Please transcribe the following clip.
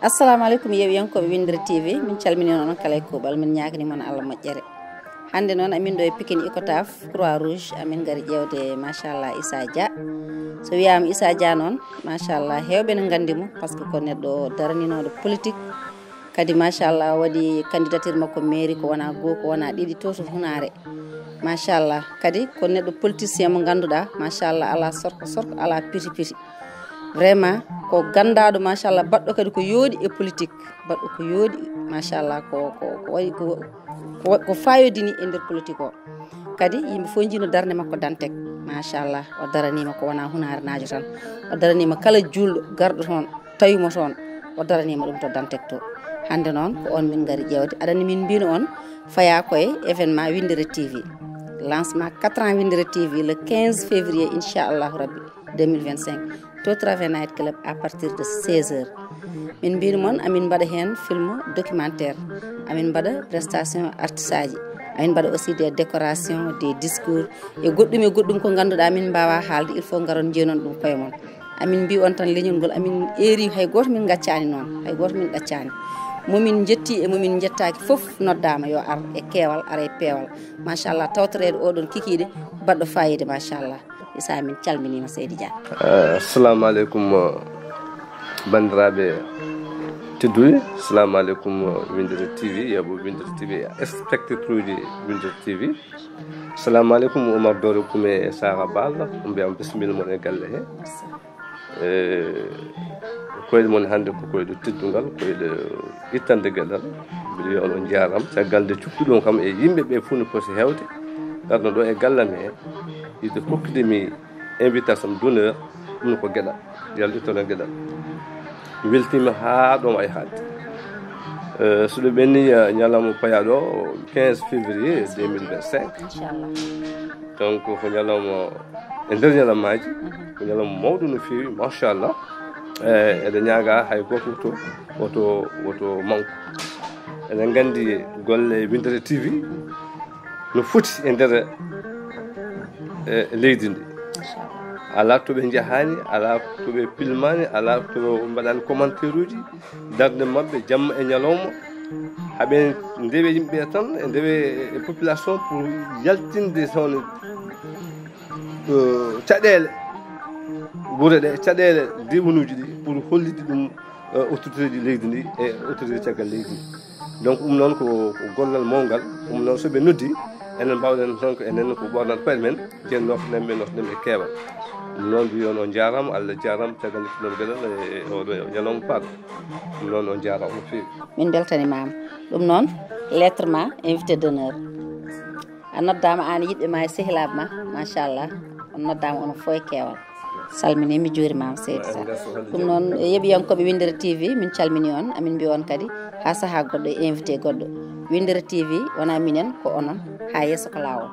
assalamu alaikum yewiyankoɓe Windere TV min calmini on kala e kuuɓal min ñaagani mon Allah moƴƴere hande noon amin ɗo e Pikine Icotaf Croix Rouge amin gari ƴewde machallah Issa Dia so wiyama Issa Dia noon machallah hewɓe ne gandimo par ce que ko neɗɗo daraninoɗo politique kadi machallah waɗi candidature makko mairie ko wona goho ko wona ɗiɗi to to Hunare machallah kadi ko neɗɗo politicien mo ganduɗa machallah ala sorko ala piti piti vraiment ko gandaɗo machallah baɗɗo kadi ko yooɗi e politique baɗɗo ko yooɗi machallah ko waɗi ko fayodini e nder politique o kadi yimɓe fof jino darde makko Dantec machallah o daranima ko wona Hunare najo tan o daranima kala julɗo garɗo toon tawimo toon o daranima ɗum to Dantec to hande noon ko on min gari ƴewde aɗani min mbino on faya koye événement Windere TV lancement 4 ans Windere TV le 15 février inchallahu rabbi 2025 to Travers Night Club à partir de 16h min mbino moon amin mbaɗa hen film documentaire amin mbaɗa prestation artiste aji amin mbaɗa aussi des décorations des discours e goɗɗum ko ganduɗa min mbawa haalde il faut garon jeenon ɗum koye moon amin mbi on tan leñol ngol amin eeri hay goto min gaccani noon hay goto min ɗaccani momin jetti e momin jettaki foof noddama yo ar e keewal ara e peewal machallah tawtorede oɗon kikiɗe baɗɗo fayida machallah Issa min calminima Seydi Dia. Assalamu alaikum bandiraɓe tedduɓe, assalamu alaikum Windere TV yabo Windere TV spectateur uji Windere TV. Assalamu alaikum Oumar Dore Kume e Sara Balla mbiyam bisimilla mon e galle he koyɗe mon hande ko koyɗe teddugal koyɗe ittande gueɗal mbiɗa wiya on jaram caggal nde cukkuɗon kam e yimɓeɓe fof ne poti hewde garno ɗo e gallam he yide hokkidemi invitation d'honneur ɗum ko gueɗal yalla ittono gueɗal mi weltima ha ɗon ay haalde so ɗo ɓenni ñalawma payaɗo 15 février 2025 inchallah donc ko ñalawma e nder ñalawmaji ko ñalawma mawɗo no fewi machallah eɗen ñaaga hay goto woto manque eɗen gandi golle Windere TV no foti e nder leydi ndi ala toɓe jahani ala toɓe pilmani ala toɓe mbaɗani commentaire uji darde mabɓe jamma e ñalawma haaɓe ndewe yimɓe tan e ndewe population pour yaltinde toon caɗele guure ɗe caɗele diwanuji ɗi pour hollide ɗum autorité ji leydi ndi e autorité caggal leydi ndi donc ɗum noon ko gollal mawgal ɗum noon soɓe noddi enen mbawɗen tan ko enen ko ɓornat koye men ken nofneɓe e keewal ɗum noon mbi on on jarama Allah jarama caggal nittunoɓe gueɗal e oɗo ñalawma paaɗo ɗum noon on jarama no fewi min beltanimama ɗum noon lettre ma invité d'honneur a noddama an yiɗɓe ma e sehilaɓe ma machallah on noddama ono fo e keewal salmini mi juurimama Seydi Sa ɗum noon yeeɓiyankoɓe Windere TV min calmini on amin mbi on kadi ha saaha goɗɗo e invité goɗɗo Windere TV wona minen ko onon ha yesso ko lawol